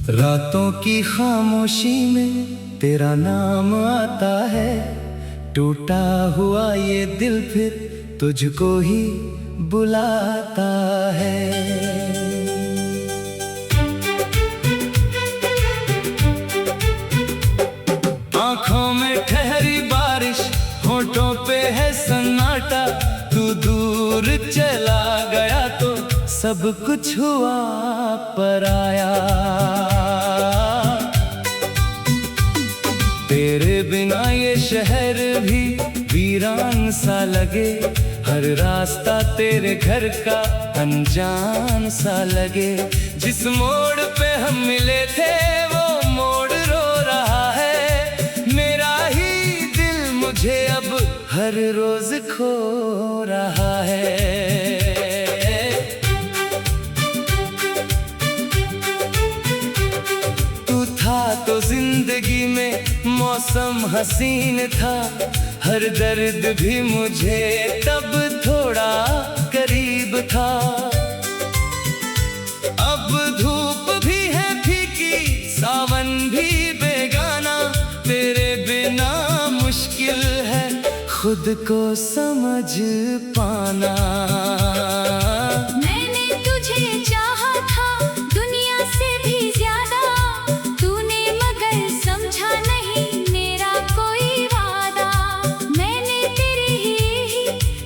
रातों की खामोशी में तेरा नाम आता है, टूटा हुआ ये दिल फिर तुझको ही बुलाता है। आंखों में ठहरी बारिश, होठों पे है सन्नाटा, तू दूर चला गया तो सब कुछ हुआ पराया। तेरे बिना ये शहर भी वीरान सा लगे, हर रास्ता तेरे घर का अनजान सा लगे। जिस मोड़ पे हम मिले थे वो मोड़ रो रहा है, मेरा ही दिल मुझे अब हर रोज खो रहा है। तू था तो जिंदगी में मौसम हसीन था, हर दर्द भी मुझे तब थोड़ा करीब था। अब धूप भी है फीकी, सावन भी बेगाना, तेरे बिना मुश्किल है खुद को समझ पाना। मैंने तुझे चाहा था दुनिया से भी ज्यादा, तूने मगर समझा नहीं मेरा कोई वादा। मैंने तेरे ही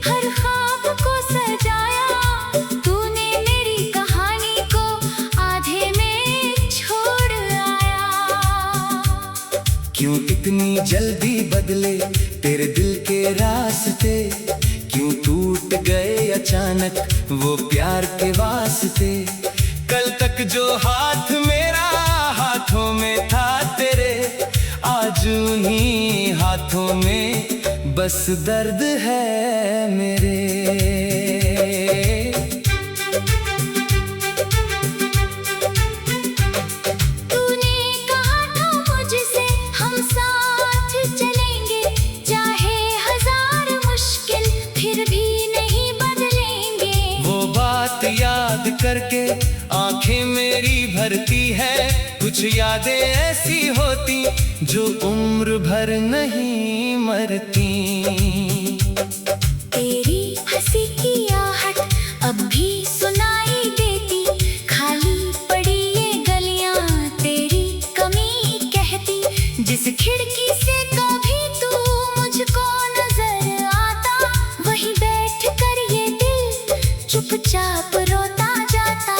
हर ख्वाब को सजाया, तूने मेरी कहानी को आधे में छोड़ आया। क्यों इतनी जल्दी बदले तेरे दिल के रास्ते, क्यों टूट गए अचानक वो प्यार के वास्ते। कल तक जो हाथ मेरा हाथों में था तेरे, आज उन्हीं हाथों में बस दर्द है मेरे। तूने कहा था मुझसे हम साथ चलेंगे, चाहे हजार मुश्किल फिर भी नहीं बदलेंगे। वो बात याद करके आंखें मेरी भरती है, कुछ यादें ऐसी होती जो उम्र भर नहीं मरती। तेरी हंसी की आहट अब भी सुनाई देती, खाली पड़ी ये गलियां तेरी कमी कहती। जिस खिड़की से कभी तू मुझको नजर आता, वहीं बैठ कर ये दिल चुपचाप रोता जाता।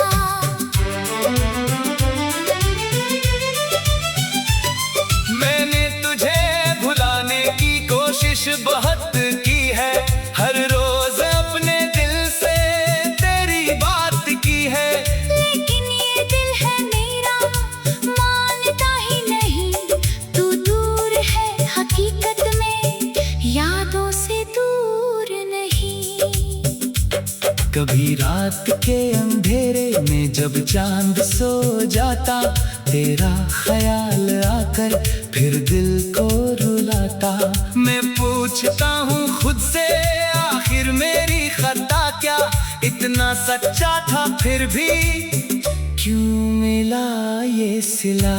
मैंने तुझे भुलाने की कोशिश बहुत की है, हर रोज अपने दिल से तेरी बात की है। लेकिन ये दिल है मेरा मानता ही नहीं, तू दूर है हकीकत में यादों से दूर नहीं। कभी रात के अंधेरे में जब चांद सो जाता, तेरा ख्याल आकर फिर दिल को रुलाता। मैं पूछता हूँ खुद से आखिर मेरी खता क्या, इतना सच्चा था फिर भी क्यों मिला ये सिला।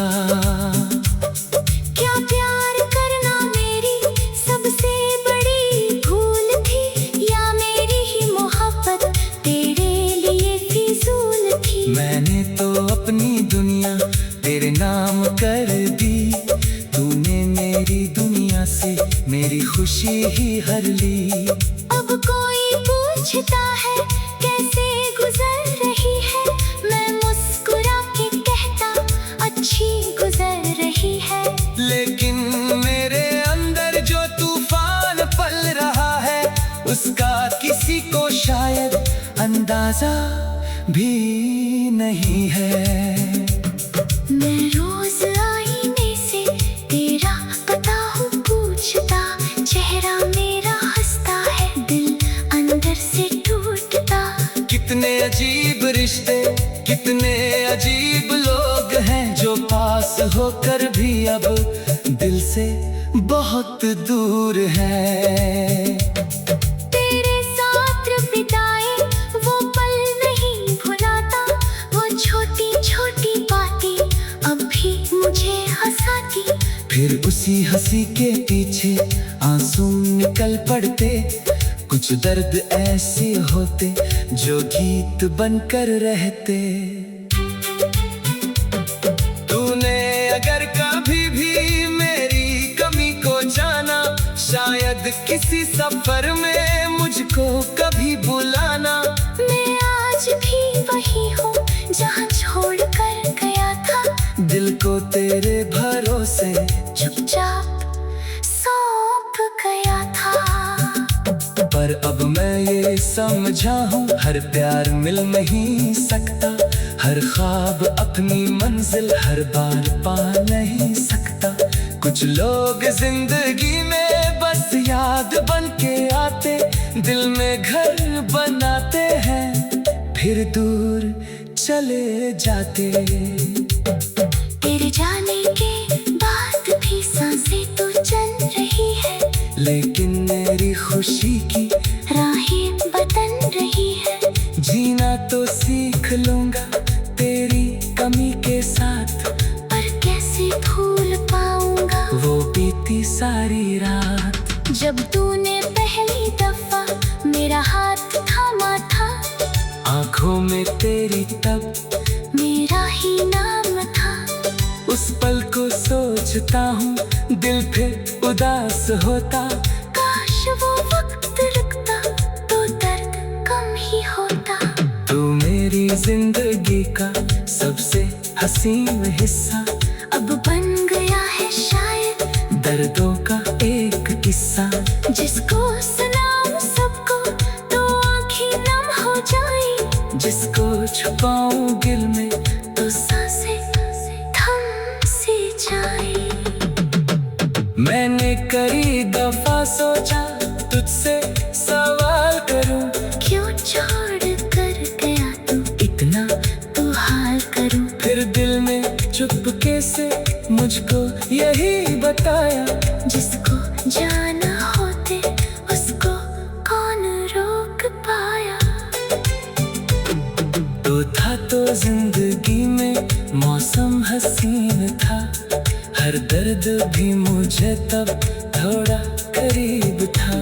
क्या प्यार करना मेरी सबसे बड़ी भूल थी, या मेरी ही मोहब्बत तेरे लिए फिजूल थी। मैंने तो अपनी दुनिया तेरे नाम कर दी, तूने मेरी दुनिया से मेरी खुशी ही हर ली। अब कोई पूछता है कैसे गुजर रही है, मैं मुस्कुरा के कहता अच्छी गुजर रही है। लेकिन मेरे अंदर जो तूफान पल रहा है, उसका किसी को शायद अंदाजा भी नहीं है। मैं रोज आईने से तेरा पता हूँ पूछता, चेहरा मेरा हंसता है दिल अंदर से टूटता। कितने अजीब रिश्ते, कितने अजीब लोग हैं जो पास होकर भी अब दिल से बहुत दूर हैं। तेरे साथ बिताए वो पल नहीं भुलाता, वो छोटी छोटी बातें अब फिर उसी हंसी के पीछे आंसू निकल पड़ते। कुछ दर्द ऐसे होते जो गीत बनकर रहते। तूने अगर कभी भी मेरी कमी को जाना, शायद किसी सफर में मुझको कभी बुलाना। मैं आज भी वही हूँ जहाँ छोड़ कर गया था, दिल को तेरे भरोसे चुपचाप सौंप गया था। पर अब मैं ये समझा हूँ, हर प्यार मिल नहीं सकता, हर ख्वाब अपनी मंजिल हर बार पा नहीं सकता। कुछ लोग जिंदगी में बस याद बन के आते, दिल में घर बनाते हैं फिर दूर चले जाते। तेरे जाने के बाद भी सांसें तो चल रही है, लेकिन मेरी खुशी की राहें बदल रही है। जीना तो सीख लूंगा तेरी कमी के साथ, पर कैसे भूल पाऊंगा वो बीती सारी रात। जब तूने पहली दफा मेरा हाथ थामा था, आंखों में तेरी तब मेरा ही नाम था। उस पल को सोचता हूँ, दिल फिर उदास होता। काश वो वक्त रुकता तो दर्द कम ही होता। तू मेरी जिंदगी का सबसे हसीन हिस्सा, अब बन गया है शायद दर्दों का एक किस्सा। जिसको सुनाऊं सबको तो आंखें नम हो जाए, जिसको छुपाऊं दिल में तो सांसें थम सी जाए। मैंने कई दफा सोचा तुझसे सवाल करूं, क्यों छोड़ कर गया तू इतना तू हाल करूं। फिर दिल में चुपके से मुझको यही बताया, जिसको जाना होते उसको कौन रोक पाया। तो था तो जिंदगी में मौसम हसीन था, हर दर्द भी मुझे तब थोड़ा करीब था।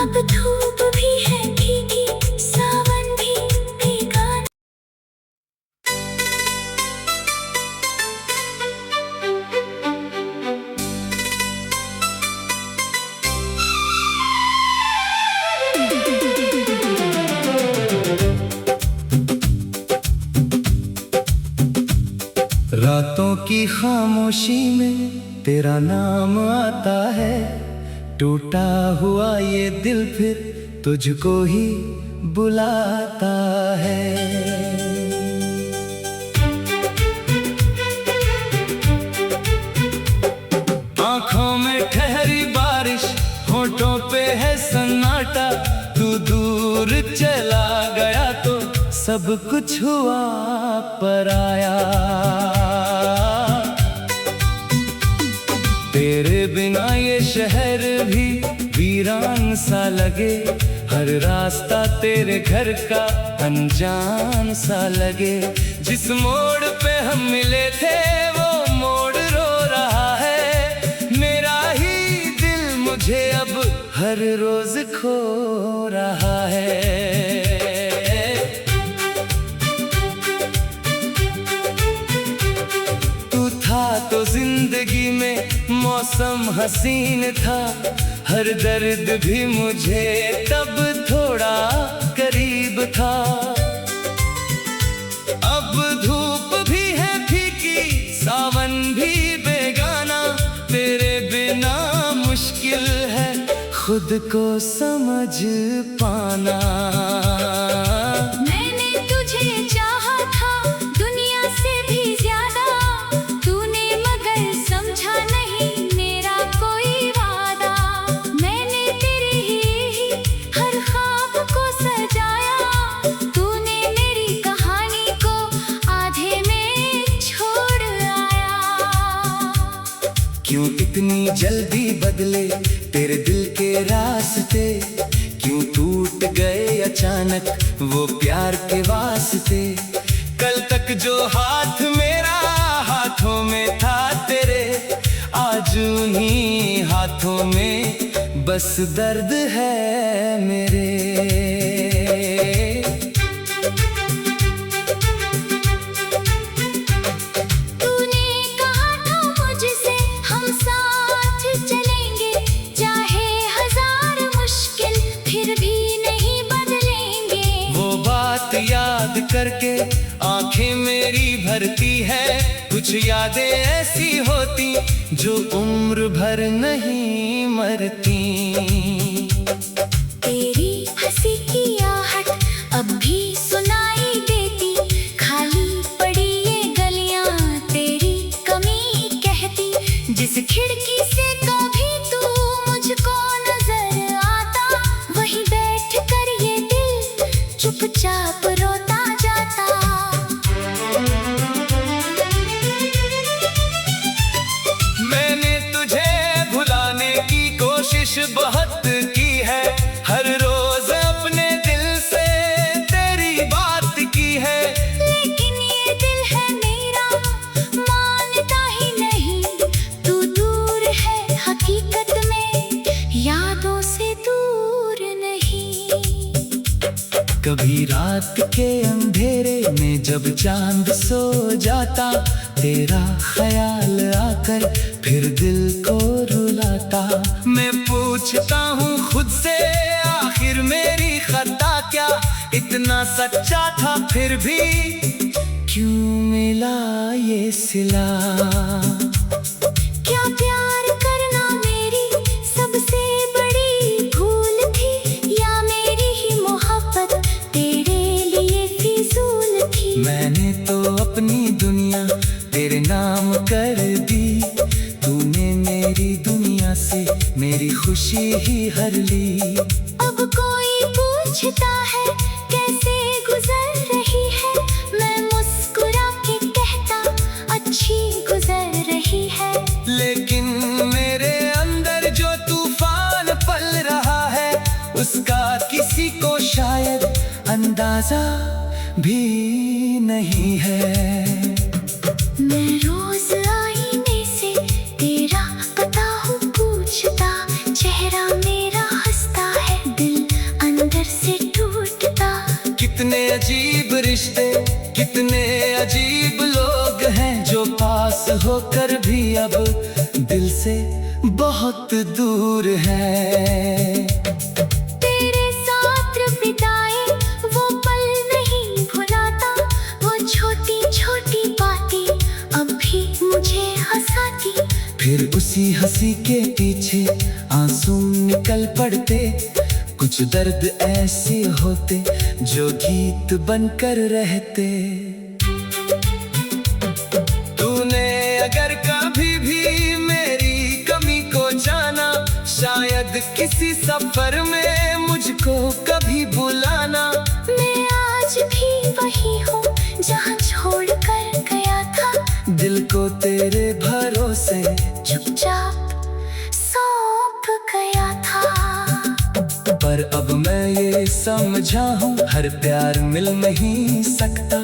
अब धूप भी है भीगी, सावन भी भीगा। रातों की खामोशी में तेरा नाम आता है, टूटा हुआ ये दिल फिर तुझको ही बुलाता है। आंखों में ठहरी बारिश, होठों पे है सन्नाटा। तू दूर चला गया तो सब कुछ हुआ पराया। तेरे बिना ये शहर भी वीरान सा लगे, हर रास्ता तेरे घर का अनजान सा लगे। जिस मोड़ पे हम मिले थे वो मोड़ रो रहा है, मेरा ही दिल मुझे अब हर रोज खो रहा है। तू था तो जिंदगी में मौसम हसीन था, हर दर्द भी मुझे तब थोड़ा करीब था। अब धूप भी है फीकी, सावन भी बेगाना, तेरे बिना मुश्किल है खुद को समझ पाना। मैंने तुझे चाहा था दुनिया से भी ज्यादा, तूने मगर समझा नहीं मेरा कोई वादा। मैंने तेरे ही हर ख्वाब को सजाया, तूने मेरी कहानी को आधे में छोड़ आया। क्यों इतनी जल्दी बदले तेरे दिल के रास्ते, क्यों टूट गए अचानक वो प्यार के वास्ते। कल तक जो हाथ मेरा हाथों में था तेरे, आज उन्हीं हाथों में बस दर्द है मेरे। तूने कहा था मुझसे हम साथ चलेंगे, चाहे हजार मुश्किल फिर भी नहीं बदलेंगे। वो बात याद करके आंखें मेरी भरती है, कुछ यादें ऐसी होती जो उम्र भर नहीं मरती। तेरी हंसी की आहट अब भी सुनाई देती, खाली पड़ी ये गलियां तेरी कमी कहती। जिस खिड़की से कभी तू मुझको नजर आता, वहीं बैठ कर ये दिल चुपचाप रोता जाता। मैंने तुझे भुलाने की कोशिश बहुत की है, हर रोज अपने दिल से तेरी बात की है। लेकिन ये दिल है मेरा मानता ही नहीं, तू दूर है हकीकत में, यादों से दूर नहीं। कभी रात के अंधेरे में जब चांद सो जाता, तेरा ख्याल आकर फिर दिल को रुलाता। मैं पूछता हूँ खुद से आखिर मेरी खता क्या, इतना सच्चा था फिर भी क्यों मिला ये सिला। क्या प्यार करना मेरी सबसे बड़ी भूल थी, या मेरी ही मोहब्बत तेरे लिए फिजूल थी। मैंने तो अपनी दुनिया तेरे नाम कर दी, तूने मेरी दुनिया से मेरी खुशी ही हर ली। अब कोई पूछता है कैसे गुजर रही है, मैं मुस्कुरा के कहता अच्छी गुजर रही है। लेकिन मेरे अंदर जो तूफान पल रहा है, उसका किसी को शायद अंदाजा भी नहीं है। मैं रोज आईने से तेरा पता हूँ पूछता, चेहरा मेरा हंसता है, दिल अंदर से टूटता। कितने अजीब रिश्ते, कितने अजीब लोग हैं जो पास होकर भी अब दिल से बहुत दूर हैं। तेरे साथ बिताए वो पल नहीं भुलाता, वो छोटी छोटी बातें अब भी मुझे हंसाती। फिर उसी हंसी के पीछे आंसू निकल पड़ते, कुछ दर्द ऐसे होते जो गीत बनकर रहते। तूने अगर कभी भी मेरी कमी को जाना, शायद किसी सफर में मुझको कभी बुलाना। मैं आज भी वही हूँ जहाँ छोड़ कर गया था, दिल को तेरे भरोसे चुपचाप सौंप गया था। पर अब मैं ये समझा हूँ हर प्यार मिल नहीं सकता,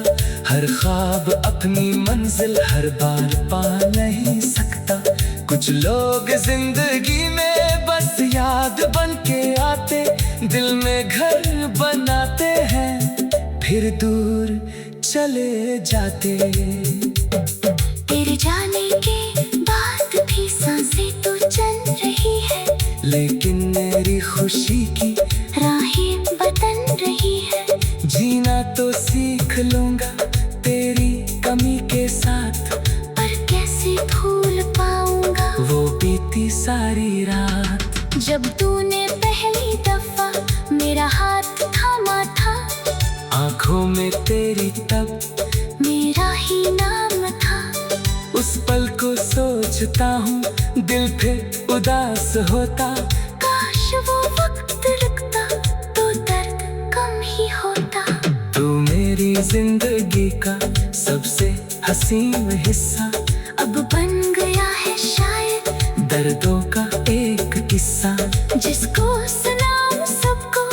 हर ख्वाब अपनी मंजिल हर बार पा नहीं सकता। कुछ लोग जिंदगी में बस याद बन के आते, दिल में घर बनाते हैं फिर दूर चले जाते। तेरे जाने के बाद भी सांसें तो चल रही है, लेकिन मेरी खुशी की राहें बदल रही है। जीना तो सीख लूंगा तेरी कमी के साथ, पर कैसे भूल पाऊंगा वो बीती सारी रात। जब तूने पहली दफा मेरा हाथ थामा था, आंखों में तेरी तब मेरा ही नाम था। उस पल को सोचता हूँ दिल फिर उदास होता। काश वो वक्त रुकता तो दर्द कम ही होता। तू मेरी जिंदगी का सबसे हसीन हिस्सा, अब बन गया है शायद दर्दों का एक किस्सा। जिसको सुनाऊं सबको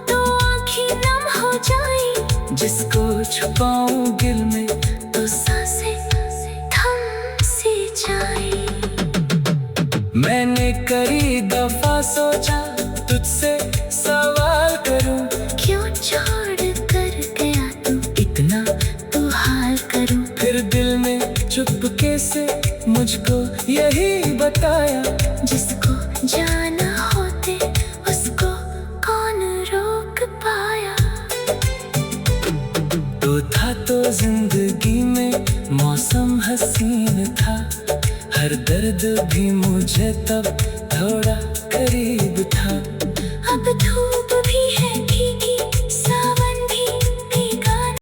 तो आँखें नम हो जाए, जिसको छुपाऊं दिल में तो सांसें थम सी जाए। मैंने कई दफा सोचा तुझसे सवाल करूं, क्यों छोड़ कर गया तू, इतना तू हाल करूं। फिर दिल ने चुपके से मुझको यही बताया, जिसको जाना होते उसको कौन रोक पाया। तो था तो जिंदगी में मौसम हसीन था, हर दर्द भी मुझे तब थोड़ा करीब था। अब धूप